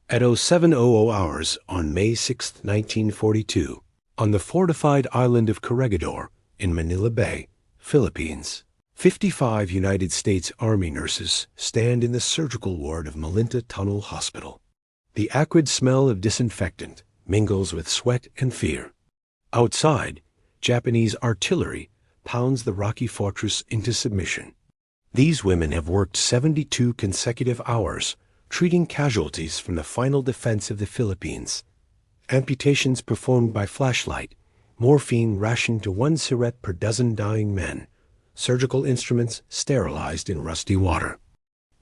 At 0700 hours on May 6, 1942, on the fortified island of Corregidor in Manila Bay, Philippines, 55 United States Army nurses stand in the surgical ward of Malinta Tunnel Hospital. The acrid smell of disinfectant mingles with sweat and fear. Outside, Japanese artillery pounds the rocky fortress into submission. These women have worked 72 consecutive hours, treating casualties from the final defense of the Philippines. Amputations performed by flashlight, morphine rationed to 1 syringe per dozen dying men, surgical instruments sterilized in rusty water.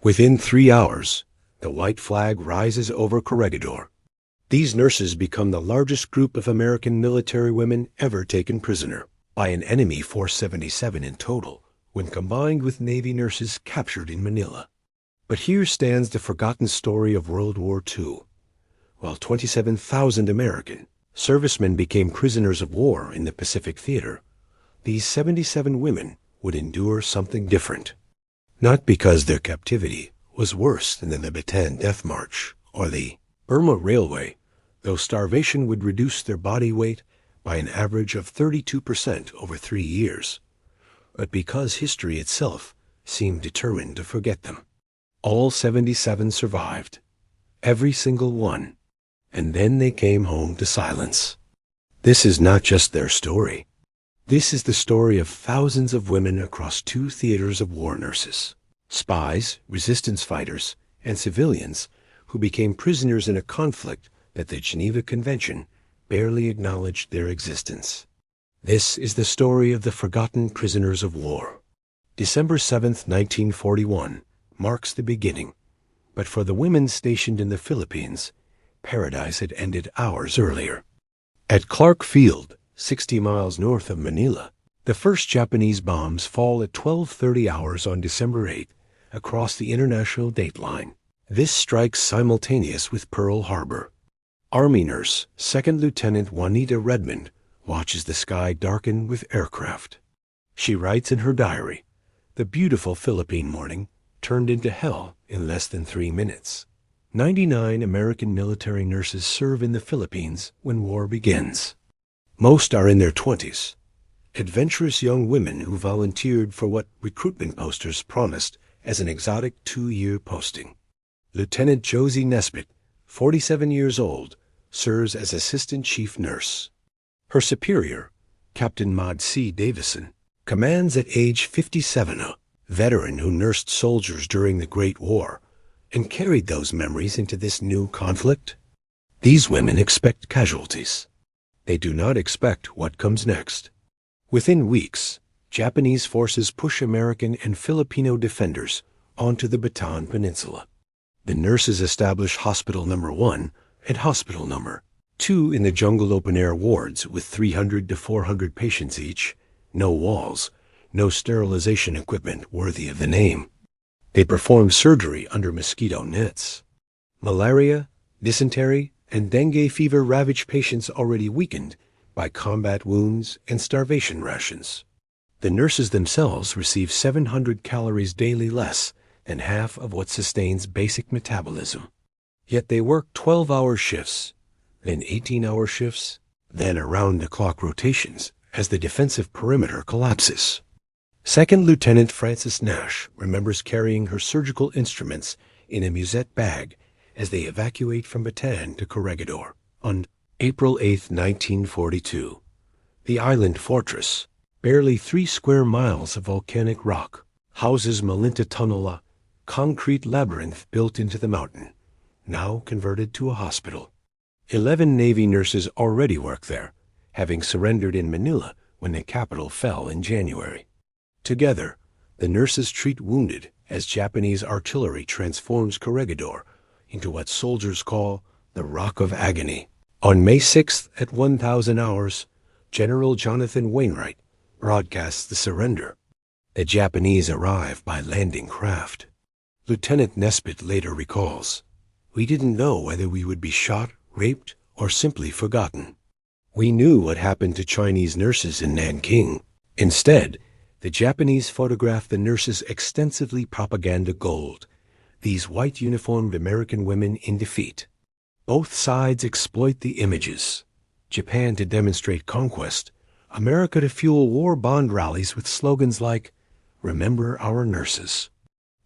Within 3 hours, the white flag rises over Corregidor. These nurses become the largest group of American military women ever taken prisoner, by an enemy force 77 in total, when combined with Navy nurses captured in Manila. But here stands the forgotten story of World War II. While 27,000 American servicemen became prisoners of war in the Pacific Theater, these 77 women would endure something different. Not because their captivity was worse than the Bataan Death March or the Burma Railway, though starvation would reduce their body weight by an average of 32% over 3 years, but because history itself seemed determined to forget them. All 77 survived, every single one, and then they came home to silence. This is not just their story. This is the story of thousands of women across 2 theaters of war nurses, spies, resistance fighters, and civilians who became prisoners in a conflict that the Geneva Convention barely acknowledged their existence. This is the story of the forgotten prisoners of war. December 7, 1941, marks the beginning, but for the women stationed in the Philippines, paradise had ended hours earlier. At Clark Field, 60 miles north of Manila, the first Japanese bombs fall at 12:30 hours on December 8 across the international date line. This strikes simultaneous with Pearl Harbor. Army nurse, 2nd Lieutenant Juanita Redmond, watches the sky darken with aircraft. She writes in her diary, "The beautiful Philippine morning turned into hell in less than 3 minutes." 99 American military nurses serve in the Philippines when war begins. Most are in their 20s, adventurous young women who volunteered for what recruitment posters promised as an exotic 2-year posting. Lieutenant Josie Nesbitt, 47 years old, serves as assistant chief nurse. Her superior, Captain Maud C. Davison, commands at age 57, a veteran who nursed soldiers during the Great War and carried those memories into this new conflict. These women expect casualties. They do not expect what comes next. Within weeks, Japanese forces push American and Filipino defenders onto the Bataan Peninsula. The nurses establish Hospital No. 1 and Hospital No. 2 in the jungle open-air wards with 300 to 400 patients each, no walls, no sterilization equipment worthy of the name. They perform surgery under mosquito nets. Malaria, dysentery, and dengue fever ravage patients already weakened by combat wounds and starvation rations. The nurses themselves receive 700 calories daily less than half of what sustains basic metabolism. Yet they work 12-hour shifts, then 18-hour shifts, then around-the-clock rotations as the defensive perimeter collapses. 2nd Lieutenant Frances Nash remembers carrying her surgical instruments in a musette bag as they evacuate from Bataan to Corregidor on April 8, 1942. The island fortress, barely 3 square miles of volcanic rock, houses Malinta Tunnel, a concrete labyrinth built into the mountain, now converted to a hospital. 11 Navy nurses already work there, having surrendered in Manila when the capital fell in January. Together, the nurses treat wounded as Japanese artillery transforms Corregidor into what soldiers call the Rock of Agony. On May 6th at 1000 hours, General Jonathan Wainwright broadcasts the surrender. The Japanese arrive by landing craft. Lieutenant Nesbitt later recalls, "We didn't know whether we would be shot, raped, or simply forgotten. We knew what happened to Chinese nurses in Nanking. Instead, the Japanese photographed the nurses' extensively propaganda gold, these white-uniformed American women in defeat. Both sides exploit the images. Japan to demonstrate conquest, America to fuel war bond rallies with slogans like, "Remember our nurses."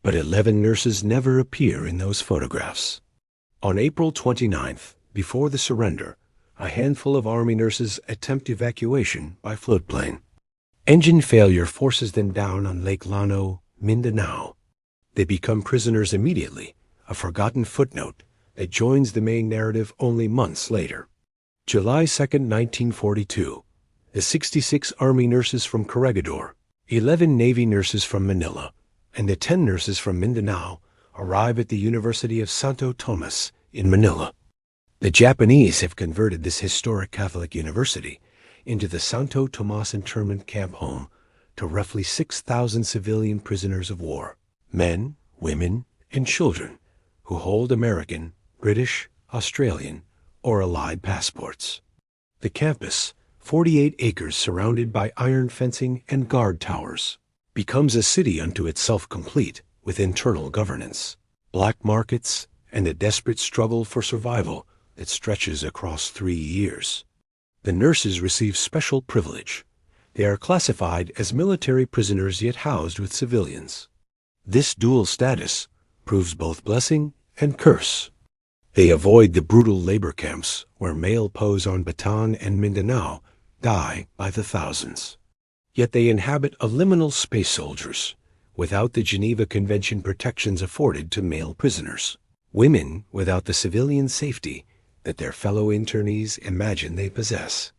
But 11 nurses never appear in those photographs. On April 29th, before the surrender, a handful of Army nurses attempt evacuation by floatplane. Engine failure forces them down on Lake Lano, Mindanao. They become prisoners immediately, a forgotten footnote that joins the main narrative only months later. July 2, 1942, the 66 Army nurses from Corregidor, 11 Navy nurses from Manila, and the 10 nurses from Mindanao arrive at the University of Santo Tomas in Manila. The Japanese have converted this historic Catholic university into the Santo Tomas internment camp home to roughly 6,000 civilian prisoners of war, men, women, and children who hold American, British, Australian, or Allied passports. The campus, 48 acres surrounded by iron fencing and guard towers, becomes a city unto itself complete with internal governance, black markets, and a desperate struggle for survival that stretches across 3 years. The nurses receive special privilege. They are classified as military prisoners yet housed with civilians. This dual status proves both blessing and curse. They avoid the brutal labor camps where male POWs on Bataan and Mindanao die by the thousands. Yet they inhabit a liminal space soldiers, without the Geneva Convention protections afforded to male prisoners. Women without the civilian safety that their fellow internees imagine they possess.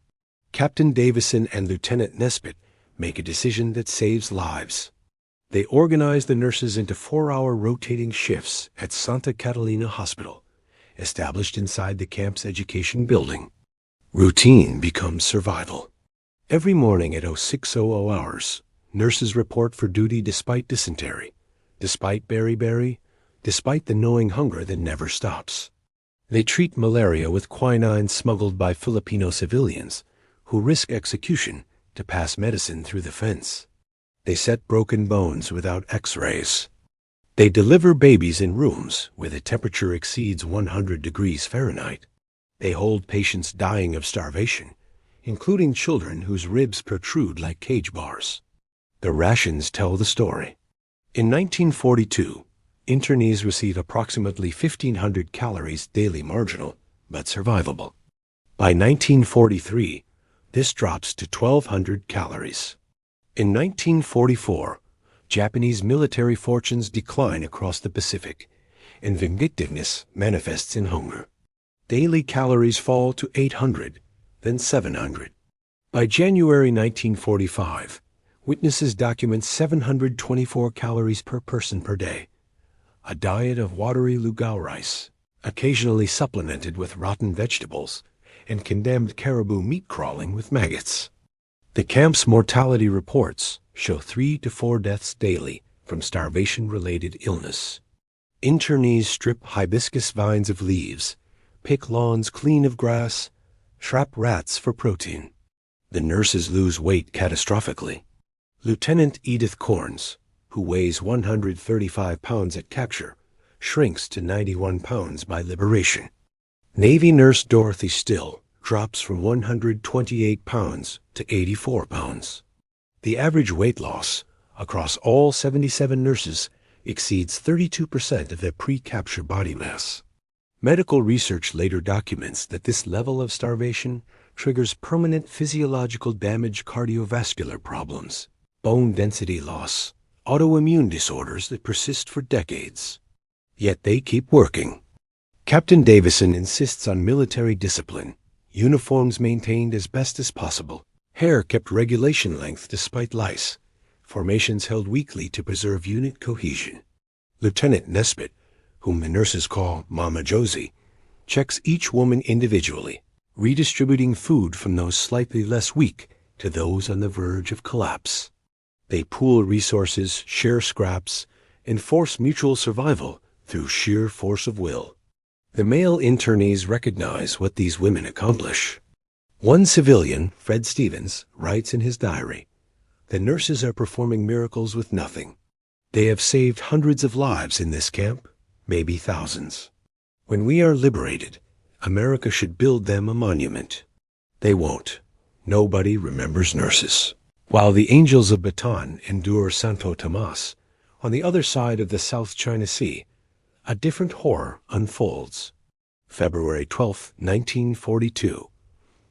Captain Davison and Lieutenant Nesbitt make a decision that saves lives. They organize the nurses into 4-hour rotating shifts at Santa Catalina Hospital, established inside the camp's education building. Routine becomes survival. Every morning at 0600 hours, nurses report for duty despite dysentery, despite beriberi, despite the gnawing hunger that never stops. They treat malaria with quinine smuggled by Filipino civilians who risk execution to pass medicine through the fence. They set broken bones without x-rays. They deliver babies in rooms where the temperature exceeds 100 degrees Fahrenheit. They hold patients dying of starvation, including children whose ribs protrude like cage bars. The rations tell the story. In 1942, internees receive approximately 1,500 calories daily marginal, but survivable. By 1943, this drops to 1,200 calories. In 1944, Japanese military fortunes decline across the Pacific, and vindictiveness manifests in hunger. Daily calories fall to 800, then 700. By January 1945, witnesses document 724 calories per person per day, a diet of watery lugao rice, occasionally supplemented with rotten vegetables, and condemned caribou meat crawling with maggots. The camp's mortality reports show 3 to 4 deaths daily from starvation-related illness. Internees strip hibiscus vines of leaves, pick lawns clean of grass, trap rats for protein. The nurses lose weight catastrophically. Lieutenant Edith Corns, who weighs 135 pounds at capture, shrinks to 91 pounds by liberation. Navy nurse Dorothy Still drops from 128 pounds to 84 pounds. The average weight loss across all 77 nurses exceeds 32% of their pre-capture body mass. Medical research later documents that this level of starvation triggers permanent physiological damage, cardiovascular problems, bone density loss, autoimmune disorders that persist for decades. Yet they keep working. Captain Davison insists on military discipline, uniforms maintained as best as possible, hair kept regulation length despite lice, formations held weekly to preserve unit cohesion. Lieutenant Nesbitt, whom the nurses call Mama Josie, checks each woman individually, redistributing food from those slightly less weak to those on the verge of collapse. They pool resources, share scraps, enforce mutual survival through sheer force of will. The male internees recognize what these women accomplish. One civilian, Fred Stevens, writes in his diary, "The nurses are performing miracles with nothing. They have saved hundreds of lives in this camp, maybe thousands. When we are liberated, America should build them a monument. They won't. Nobody remembers nurses. While the angels of Bataan endure Santo Tomas, on the other side of the South China Sea, a different horror unfolds. February 12, 1942.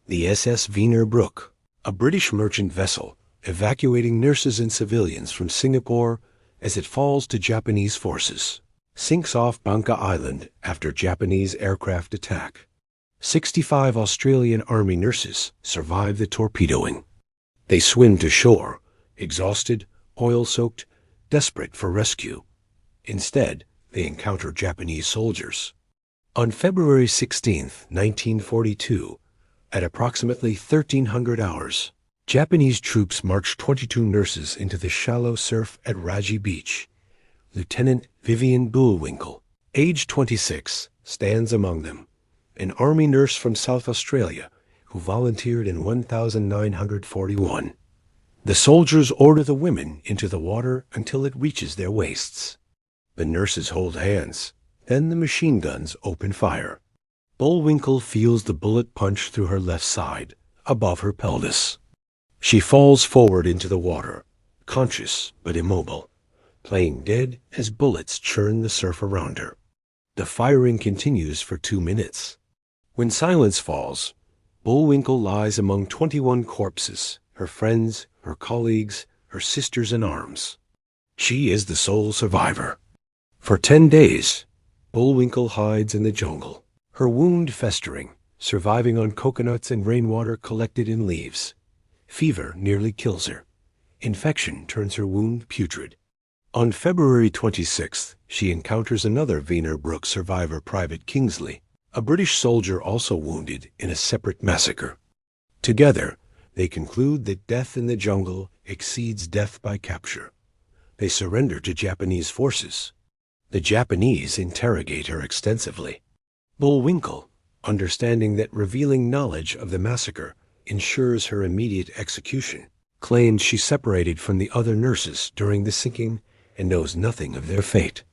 The SS Wiener Bruck, a British merchant vessel, evacuating nurses and civilians from Singapore as it falls to Japanese forces, sinks off Bangka Island after Japanese aircraft attack. 65 Australian Army nurses survive the torpedoing. They swim to shore, exhausted, oil-soaked, desperate for rescue. Instead, they encounter Japanese soldiers. On February 16, 1942, at approximately 1300 hours, Japanese troops marched 22 nurses into the shallow surf at Raji Beach. Lieutenant Vivian Bullwinkle, age 26, stands among them, an Army nurse from South Australia who volunteered in 1941. The soldiers order the women into the water until it reaches their waists. The nurses hold hands. Then the machine guns open fire. Bullwinkle feels the bullet punch through her left side, above her pelvis. She falls forward into the water, conscious but immobile, playing dead as bullets churn the surf around her. The firing continues for 2 minutes. When silence falls, Bullwinkle lies among 21 corpses, her friends, her colleagues, her sisters in arms. She is the sole survivor. For 10 days, Bullwinkle hides in the jungle, her wound festering, surviving on coconuts and rainwater collected in leaves. Fever nearly kills her. Infection turns her wound putrid. On February 26th, she encounters another Wiener Bruck survivor, Private Kingsley, a British soldier also wounded in a separate massacre. Together, they conclude that death in the jungle exceeds death by capture. They surrender to Japanese forces. The Japanese interrogate her extensively. Bullwinkle, understanding that revealing knowledge of the massacre ensures her immediate execution, claims she separated from the other nurses during the sinking and knows nothing of their fate.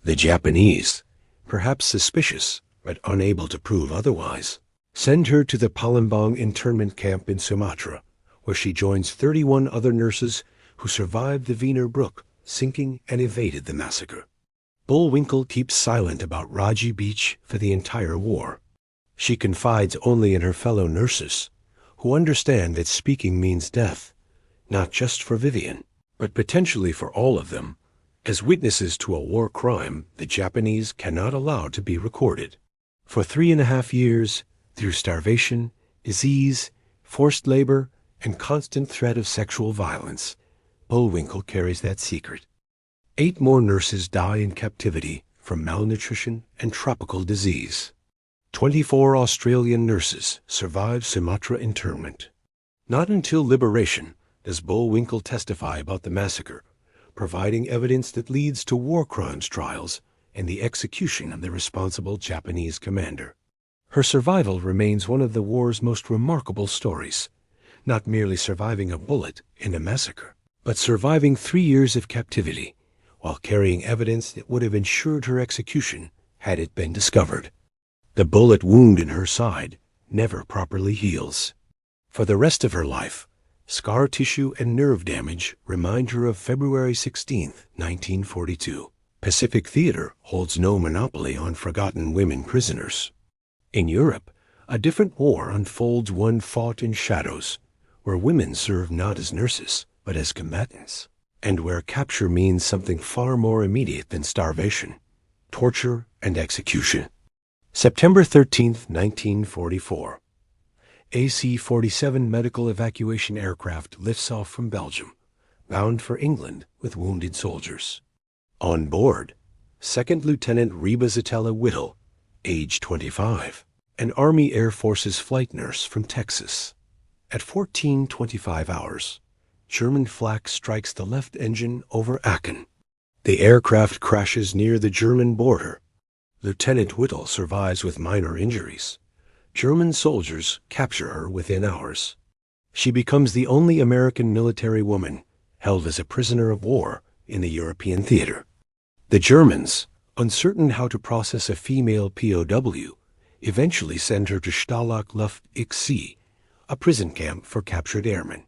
The Japanese, perhaps suspicious but unable to prove otherwise, send her to the Palembang internment camp in Sumatra, where she joins 31 other nurses who survived the Wiener Bruck sinking and evaded the massacre. Bullwinkle keeps silent about Raji Beach for the entire war. She confides only in her fellow nurses, who understand that speaking means death, not just for Vivian, but potentially for all of them, as witnesses to a war crime the Japanese cannot allow to be recorded. For 3.5 years, through starvation, disease, forced labor, and constant threat of sexual violence, Bullwinkle carries that secret. 8 more nurses die in captivity from malnutrition and tropical disease. 24 Australian nurses survive Sumatra internment. Not until liberation does Bullwinkle testify about the massacre, providing evidence that leads to war crimes trials and the execution of the responsible Japanese commander. Her survival remains one of the war's most remarkable stories, not merely surviving a bullet in a massacre, but surviving 3 years of captivity, while carrying evidence that would have ensured her execution had it been discovered. The bullet wound in her side never properly heals. For the rest of her life, scar tissue and nerve damage remind her of February 16, 1942. Pacific Theater holds no monopoly on forgotten women prisoners. In Europe, a different war unfolds, one fought in shadows, where women serve not as nurses, but as combatants, and where capture means something far more immediate than starvation, torture, and execution. September 13, 1944. AC-47 medical evacuation aircraft lifts off from Belgium, bound for England with wounded soldiers. On board, 2nd Lieutenant Reba Zatella Whittle, age 25, an Army Air Forces flight nurse from Texas. At 14:25 hours, German flak strikes the left engine over Aachen. The aircraft crashes near the German border. Lieutenant Whittle survives with minor injuries. German soldiers capture her within hours. She becomes the only American military woman held as a prisoner of war in the European theater. The Germans, uncertain how to process a female POW, eventually send her to Stalag Luft XC, a prison camp for captured airmen.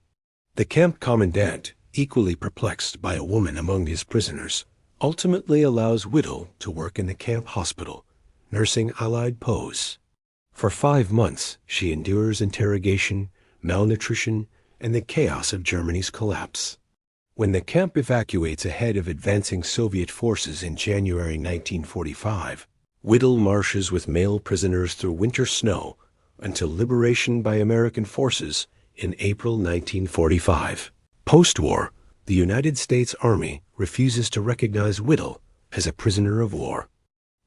The camp commandant, equally perplexed by a woman among his prisoners, ultimately allows Whittle to work in the camp hospital, nursing Allied POWs. For 5 months, she endures interrogation, malnutrition, and the chaos of Germany's collapse. When the camp evacuates ahead of advancing Soviet forces in January 1945, Whittle marches with male prisoners through winter snow until liberation by American forces in April 1945. Post-war, the United States Army refuses to recognize Whittle as a prisoner of war.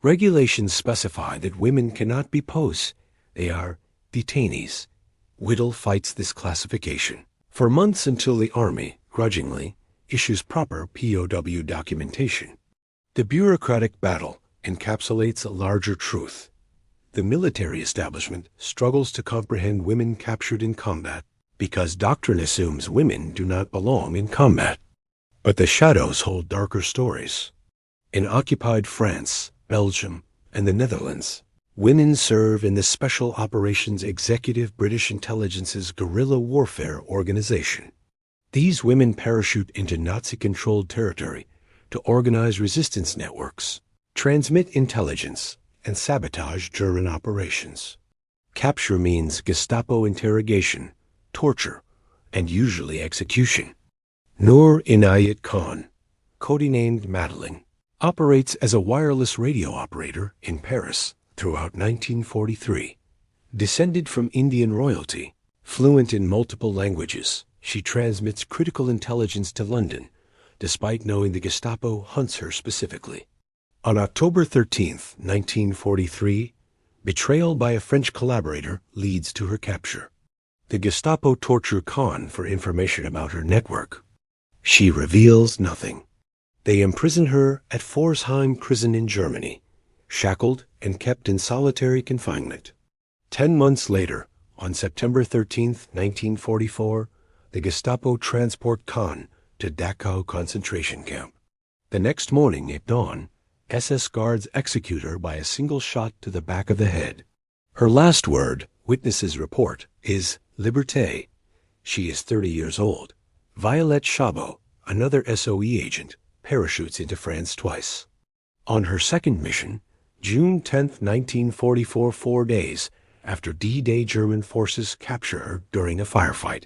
Regulations specify that women cannot be POWs. They are detainees. Whittle fights this classification for months until the Army, grudgingly, issues proper POW documentation. The bureaucratic battle encapsulates a larger truth. The military establishment struggles to comprehend women captured in combat because doctrine assumes women do not belong in combat. But the shadows hold darker stories. In occupied France, Belgium, and the Netherlands, women serve in the Special Operations Executive British Intelligence's guerrilla warfare organization. These women parachute into Nazi-controlled territory to organize resistance networks, transmit intelligence, and sabotage German operations. Capture means Gestapo interrogation, torture, and usually execution. Noor Inayat Khan, codenamed Madeline, operates as a wireless radio operator in Paris throughout 1943. Descended from Indian royalty, fluent in multiple languages, she transmits critical intelligence to London, despite knowing the Gestapo hunts her specifically. On October 13, 1943, betrayal by a French collaborator leads to her capture. The Gestapo torture Khan for information about her network. She reveals nothing. They imprison her at Pforzheim prison in Germany, shackled and kept in solitary confinement. 10 months later, on September 13, 1944, the Gestapo transport Khan to Dachau concentration camp. The next morning at dawn, SS guards execute her by a single shot to the back of the head. Her last word, witnesses report, is Liberté. She is 30 years old. Violette Chabot, another SOE agent, parachutes into France twice. On her second mission, June 10, 1944, 4 days after D-Day, German forces capture her during a firefight.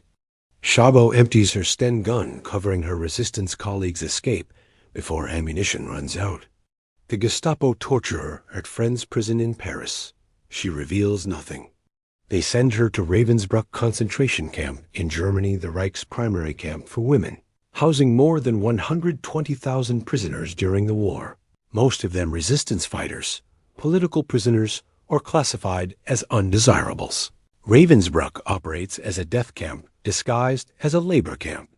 Chabot empties her Sten gun, covering her resistance colleagues' escape before ammunition runs out. The Gestapo torture her at Friends prison in Paris. She reveals nothing. They send her to Ravensbrück concentration camp in Germany, the Reich's primary camp for women, housing more than 120,000 prisoners during the war, most of them resistance fighters, political prisoners, or classified as undesirables. Ravensbrück operates as a death camp disguised as a labor camp.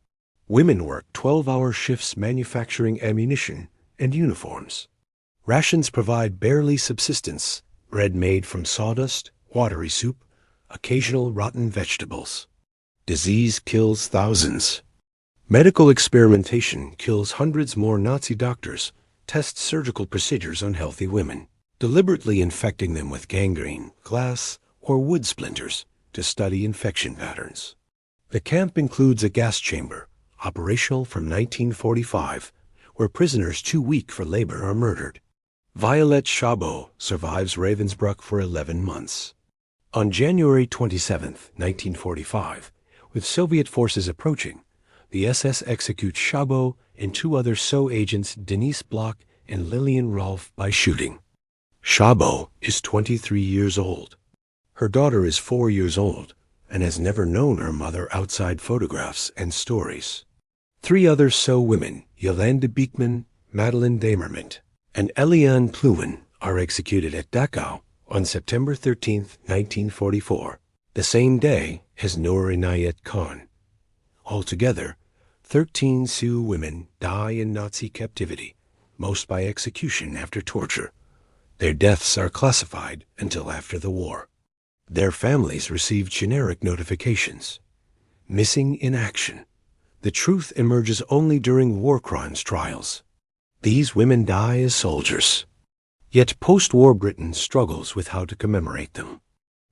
Women work 12-hour shifts manufacturing ammunition and uniforms. Rations provide barely subsistence, bread made from sawdust, watery soup, occasional rotten vegetables. Disease kills thousands. Medical experimentation kills hundreds more. Nazi doctors test surgical procedures on healthy women, deliberately infecting them with gangrene, glass, or wood splinters to study infection patterns. The camp includes a gas chamber, operational from 1945, where prisoners too weak for labor are murdered. Violette Chabot survives Ravensbrück for 11 months. On January 27, 1945, with Soviet forces approaching, the SS executes Chabot and 2 other SO agents, Denise Bloch and Lillian Rolfe, by shooting. Chabot is 23 years old. Her daughter is 4 years old and has never known her mother outside photographs and stories. 3 other SO women, Yolande Beekman, Madeleine Demerment, and Eliane Pluin, are executed at Dachau on September 13, 1944, the same day as Noor Inayat Khan. Altogether, 13 Sioux women die in Nazi captivity, most by execution after torture. Their deaths are classified until after the war. Their families receive generic notifications. Missing in action. The truth emerges only during war crimes trials. These women die as soldiers. Yet post-war Britain struggles with how to commemorate them.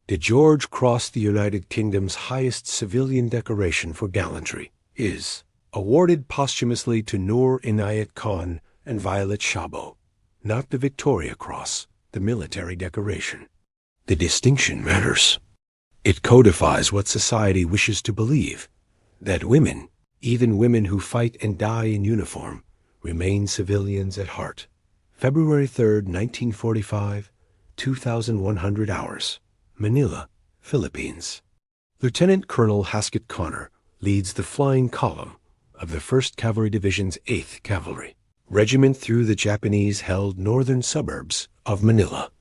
The George Cross, the United Kingdom's highest civilian decoration for gallantry, is awarded posthumously to Noor Inayat Khan and Violet Shabo, not the Victoria Cross, the military decoration. The distinction matters. It codifies what society wishes to believe, that women, even women who fight and die in uniform, remain civilians at heart. February 3, 1945, 2100 hours, Manila, Philippines. Lieutenant Colonel Haskett Connor leads the flying column of the 1st Cavalry Division's 8th Cavalry Regiment through the Japanese-held northern suburbs of Manila.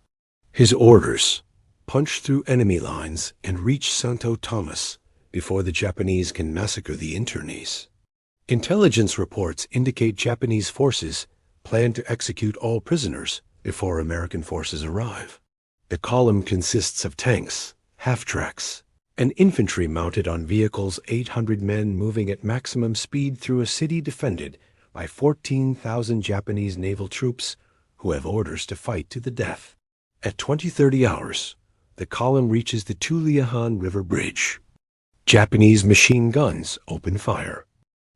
His orders: punch through enemy lines and reach Santo Tomas before the Japanese can massacre the internees. Intelligence reports indicate Japanese forces plan to execute all prisoners before American forces arrive. The column consists of tanks, half-tracks, and infantry mounted on vehicles, 800 men moving at maximum speed through a city defended by 14,000 Japanese naval troops who have orders to fight to the death. At 20:30 hours, the column reaches the Tuliahan River Bridge. Japanese machine guns open fire.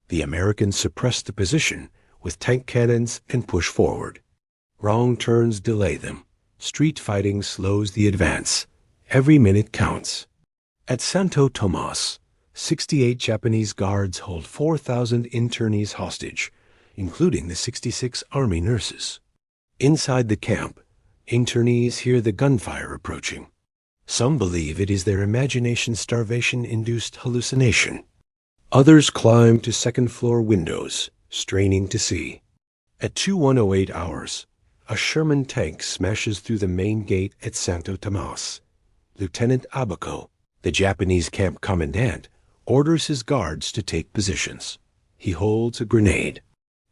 The Americans suppress the position with tank cannons and push forward. Wrong turns delay them. Street fighting slows the advance. Every minute counts. At Santo Tomas, 68 Japanese guards hold 4,000 internees hostage, including the 66 Army nurses. Inside the camp, internees hear the gunfire approaching. Some believe it is their imagination starvation-induced hallucination. Others climb to second-floor windows, straining to see. At 2108 hours, a Sherman tank smashes through the main gate at Santo Tomas. Lieutenant Abaco, the Japanese camp commandant, orders his guards to take positions. He holds a grenade.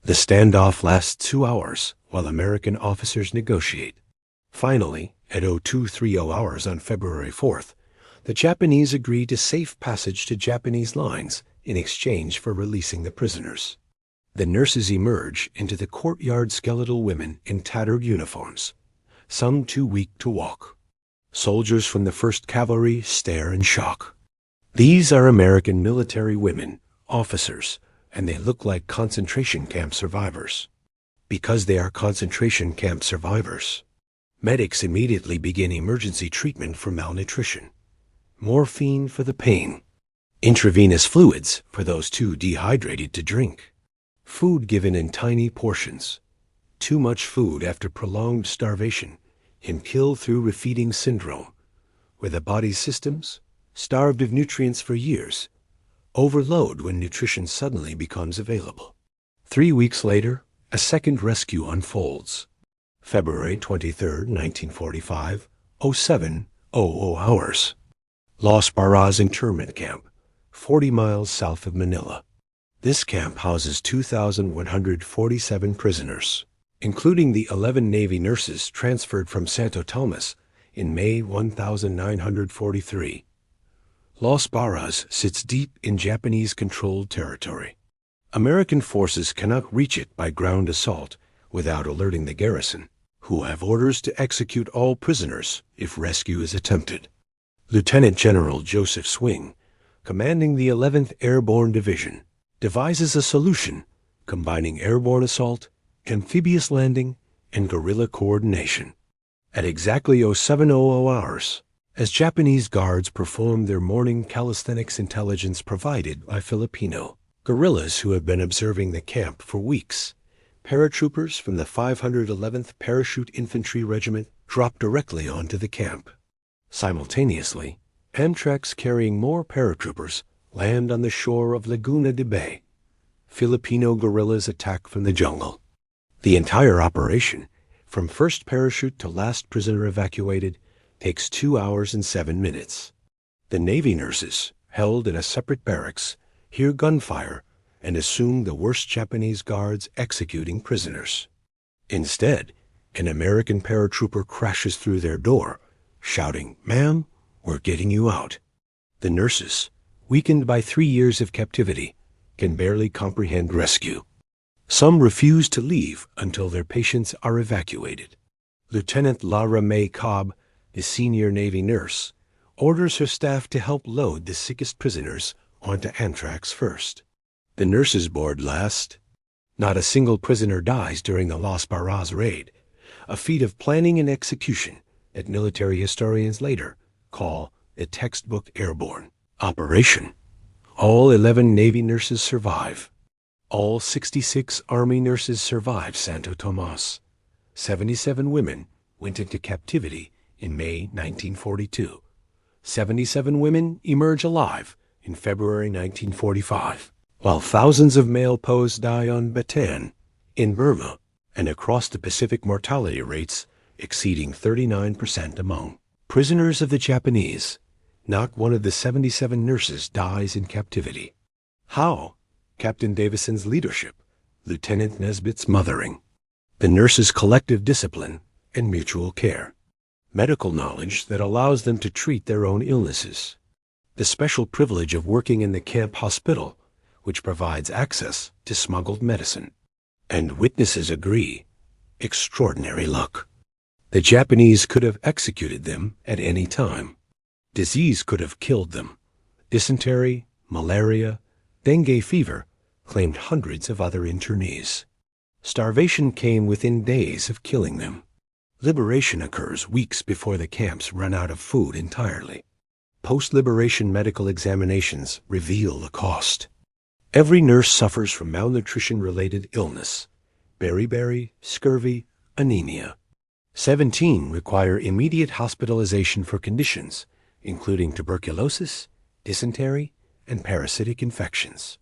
The standoff lasts 2 hours while American officers negotiate. Finally, at 0230 hours on February 4th, the Japanese agree to safe passage to Japanese lines in exchange for releasing the prisoners. The nurses emerge into the courtyard, skeletal women in tattered uniforms, some too weak to walk. Soldiers from the 1st Cavalry stare in shock. These are American military women, officers, and they look like concentration camp survivors. Because they are concentration camp survivors, medics immediately begin emergency treatment for malnutrition. Morphine for the pain. Intravenous fluids for those too dehydrated to drink. Food given in tiny portions. Too much food after prolonged starvation can kill through refeeding syndrome, where the body's systems, starved of nutrients for years, overload when nutrition suddenly becomes available. 3 weeks later, a second rescue unfolds. February 23, 1945, 07:00 hours. Los Barras internment camp, 40 miles south of Manila. This camp houses 2,147 prisoners, including the 11 Navy nurses transferred from Santo Tomas in May 1943. Los Barras sits deep in Japanese-controlled territory. American forces cannot reach it by ground assault without alerting the garrison, who have orders to execute all prisoners if rescue is attempted. Lieutenant General Joseph Swing, commanding the 11th Airborne Division, devises a solution combining airborne assault, amphibious landing, and guerrilla coordination. At exactly 07:00 hours, as Japanese guards perform their morning calisthenics intelligence provided by Filipino guerrillas who have been observing the camp for weeks, paratroopers from the 511th Parachute Infantry Regiment drop directly onto the camp. Simultaneously, Amtraks carrying more paratroopers land on the shore of Laguna de Bay. Filipino guerrillas attack from the jungle. The entire operation, from first parachute to last prisoner evacuated, takes 2 hours and 7 minutes. The Navy nurses, held in a separate barracks, hear gunfire and assume the worst Japanese guards executing prisoners. Instead, an American paratrooper crashes through their door, shouting, "Ma'am, we're getting you out." The nurses, weakened by 3 years of captivity, can barely comprehend rescue. Some refuse to leave until their patients are evacuated. Lieutenant Lara Mae Cobb, the senior Navy nurse, orders her staff to help load the sickest prisoners onto Amtrak's first. The nurses board last. Not a single prisoner dies during the Las Barras raid, a feat of planning and execution that military historians later call a textbook airborne operation. All 11 Navy nurses survive. All 66 Army nurses survive Santo Tomas. 77 women went into captivity in May 1942. 77 women emerge alive in February 1945, while thousands of male POWs die on Bataan, in Burma, and across the Pacific, mortality rates exceeding 39% among prisoners of the Japanese. Not one of the 77 nurses dies in captivity. How? Captain Davison's leadership, Lieutenant Nesbitt's mothering, the nurses' collective discipline and mutual care, medical knowledge that allows them to treat their own illnesses, the special privilege of working in the camp hospital, which provides access to smuggled medicine. And witnesses agree, extraordinary luck. The Japanese could have executed them at any time. Disease could have killed them. Dysentery, malaria, dengue fever claimed hundreds of other internees. Starvation came within days of killing them. Liberation occurs weeks before the camps run out of food entirely. Post-liberation medical examinations reveal the cost. Every nurse suffers from malnutrition-related illness, beriberi, scurvy, anemia. 17 require immediate hospitalization for conditions, including tuberculosis, dysentery, and parasitic infections.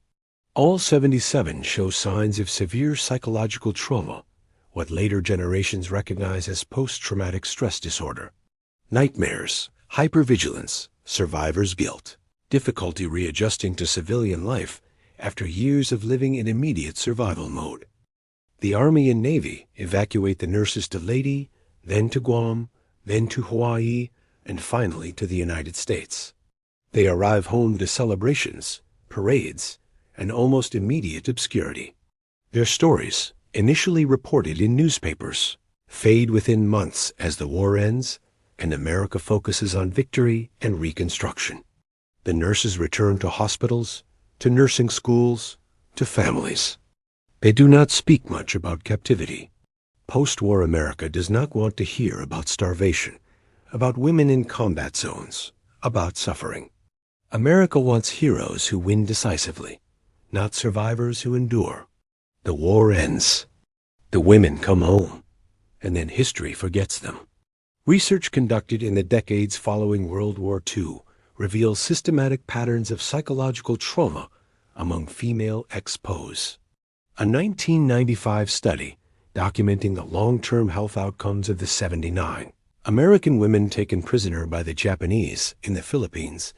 All 77 show signs of severe psychological trauma, what later generations recognize as post-traumatic stress disorder. Nightmares, hypervigilance, survivor's guilt, difficulty readjusting to civilian life after years of living in immediate survival mode. The Army and Navy evacuate the nurses to Leyte, then to Guam, then to Hawaii, and finally to the United States. They arrive home to celebrations, parades, and almost immediate obscurity. Their stories, initially reported in newspapers, fade within months as the war ends and America focuses on victory and reconstruction. The nurses return to hospitals, to nursing schools, to families. They do not speak much about captivity. Post-war America does not want to hear about starvation, about women in combat zones, about suffering. America wants heroes who win decisively, not survivors who endure. The war ends. The women come home, and then history forgets them. Research conducted in the decades following World War II reveals systematic patterns of psychological trauma among female ex-POWs. A 1995 study documenting the long-term health outcomes of the 79 American women taken prisoner by the Japanese in the Philippines,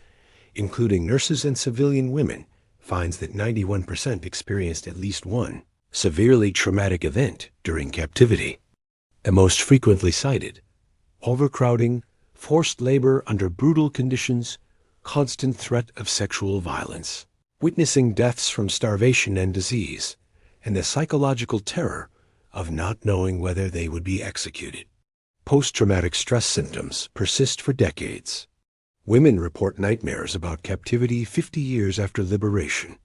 including nurses and civilian women, finds that 91% experienced at least one severely traumatic event during captivity. The most frequently cited: overcrowding, forced labor under brutal conditions, constant threat of sexual violence, witnessing deaths from starvation and disease, and the psychological terror of not knowing whether they would be executed. Post-traumatic stress symptoms persist for decades. Women report nightmares about captivity 50 years after liberation.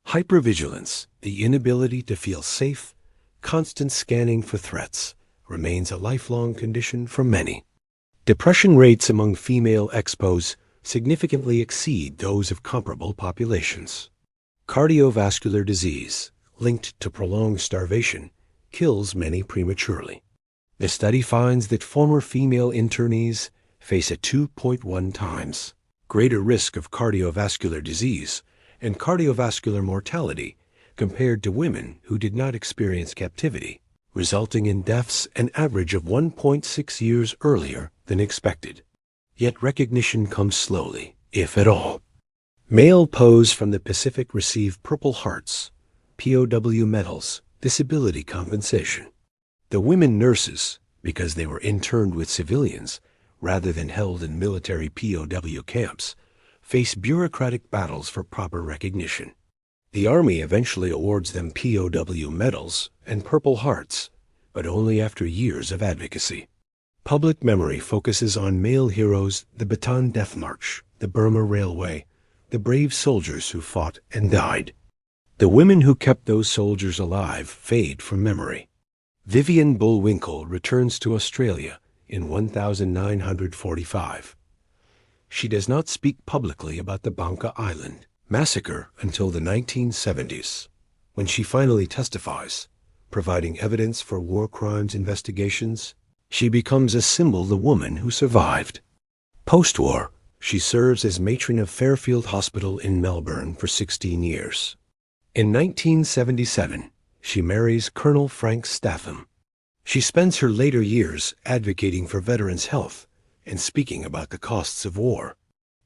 Hypervigilance, the inability to feel safe, constant scanning for threats, remains a lifelong condition for many. Depression rates among female ex-POWs significantly exceed those of comparable populations. Cardiovascular disease, linked to prolonged starvation, kills many prematurely. The study finds that former female internees face a 2.1 times greater risk of cardiovascular disease and cardiovascular mortality compared to women who did not experience captivity, resulting in deaths an average of 1.6 years earlier than expected. Yet recognition comes slowly, if at all. Male POWs from the Pacific receive Purple Hearts, POW medals, disability compensation. The women nurses, because they were interned with civilians rather than held in military POW camps, face bureaucratic battles for proper recognition. The Army eventually awards them POW medals and Purple Hearts, but only after years of advocacy. Public memory focuses on male heroes, the Bataan Death March, the Burma Railway, the brave soldiers who fought and died. The women who kept those soldiers alive fade from memory. Vivian Bullwinkle returns to Australia in 1945. She does not speak publicly about the Banka Island massacre until the 1970s, when she finally testifies, providing evidence for war crimes investigations. She becomes a symbol of the woman who survived. Post-war, she serves as matron of Fairfield Hospital in Melbourne for 16 years. In 1977, she marries Colonel Frank Statham. She spends her later years advocating for veterans' health and speaking about the costs of war.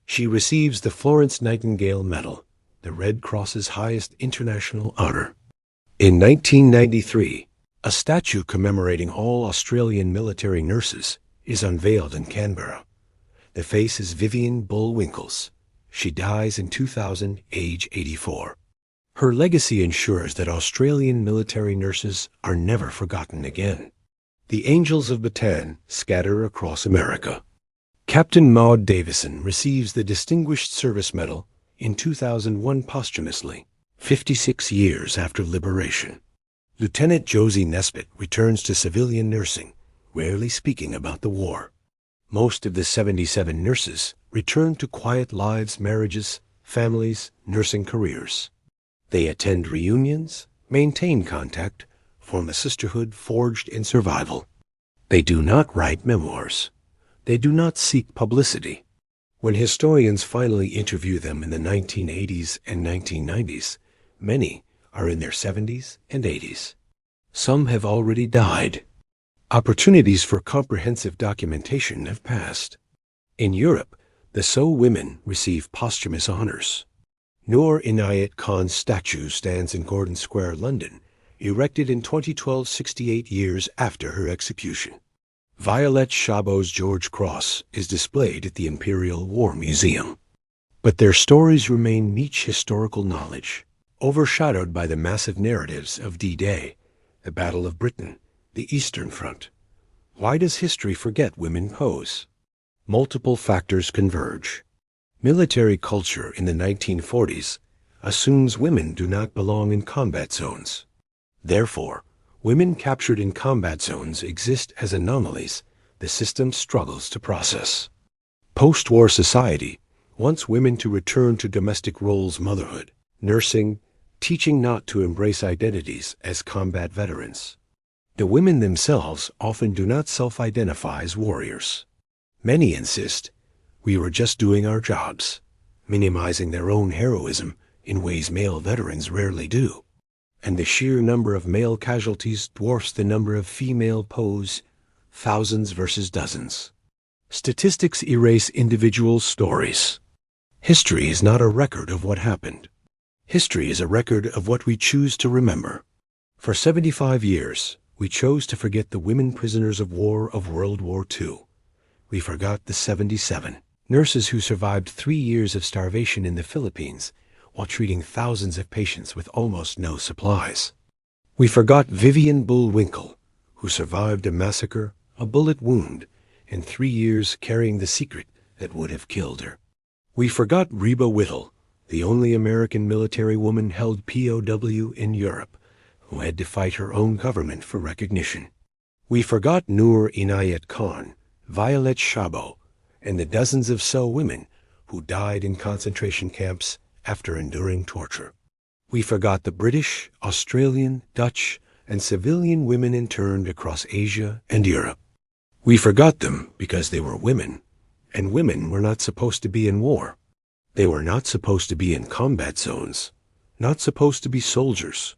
She receives the Florence Nightingale Medal, the Red Cross's highest international honor. In 1993, a statue commemorating all Australian military nurses is unveiled in Canberra. The face is Vivian Bullwinkle's. She dies in 2000, age 84. Her legacy ensures that Australian military nurses are never forgotten again. The Angels of Bataan scatter across America. Captain Maud Davison receives the Distinguished Service Medal in 2001 posthumously, 56 years after liberation. Lieutenant Josie Nesbitt returns to civilian nursing, rarely speaking about the war. Most of the 77 nurses return to quiet lives, marriages, families, nursing careers. They attend reunions, maintain contact, form a sisterhood forged in survival. They do not write memoirs. They do not seek publicity. When historians finally interview them in the 1980s and 1990s, many are in their 70s and 80s. Some have already died. Opportunities for comprehensive documentation have passed. In Europe, the So women receive posthumous honors. Noor Inayat Khan's statue stands in Gordon Square, London, erected in 2012, 68 years after her execution. Violet Chabo's George Cross is displayed at the Imperial War Museum. But their stories remain niche historical knowledge, overshadowed by the massive narratives of D-Day, the Battle of Britain, the Eastern Front. Why does history forget women POWs? Multiple factors converge. Military culture in the 1940s assumes women do not belong in combat zones. Therefore, women captured in combat zones exist as anomalies the system struggles to process. Post-war society wants women to return to domestic roles, motherhood, nursing, teaching not to embrace identities as combat veterans. The women themselves often do not self-identify as warriors. Many insist, we were just doing our jobs, minimizing their own heroism in ways male veterans rarely do. And the sheer number of male casualties dwarfs the number of female POWs, thousands versus dozens. Statistics erase individual stories. History is not a record of what happened. History is a record of what we choose to remember. For 75 years, we chose to forget the women prisoners of war of World War II. We forgot the 77 nurses who survived 3 years of starvation in the Philippines while treating thousands of patients with almost no supplies. We forgot Vivian Bullwinkle, who survived a massacre, a bullet wound, and 3 years carrying the secret that would have killed her. We forgot Reba Whittle, the only American military woman held POW in Europe, who had to fight her own government for recognition. We forgot Noor Inayat Khan, Violet Chabo, and the dozens of So women who died in concentration camps after enduring torture. We forgot the British, Australian, Dutch, and civilian women interned across Asia and Europe. We forgot them because they were women, and women were not supposed to be in war. They were not supposed to be in combat zones, not supposed to be soldiers,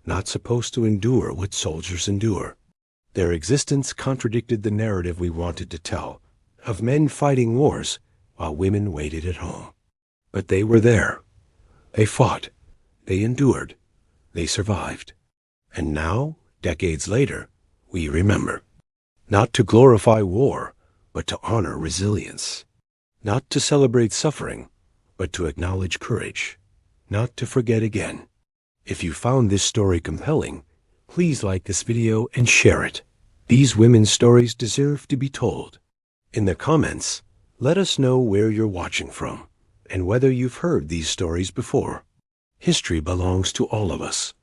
not supposed to endure what soldiers endure. Their existence contradicted the narrative we wanted to tell of men fighting wars while women waited at home. But they were there. They fought. They endured. They survived. And now, decades later, we remember. Not to glorify war, but to honor resilience. Not to celebrate suffering, but to acknowledge courage. Not to forget again. If you found this story compelling, please like this video and share it. These women's stories deserve to be told. In the comments, let us know where you're watching from and whether you've heard these stories before. History belongs to all of us,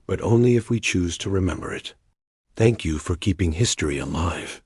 but only if we choose to remember it. Thank you for keeping history alive.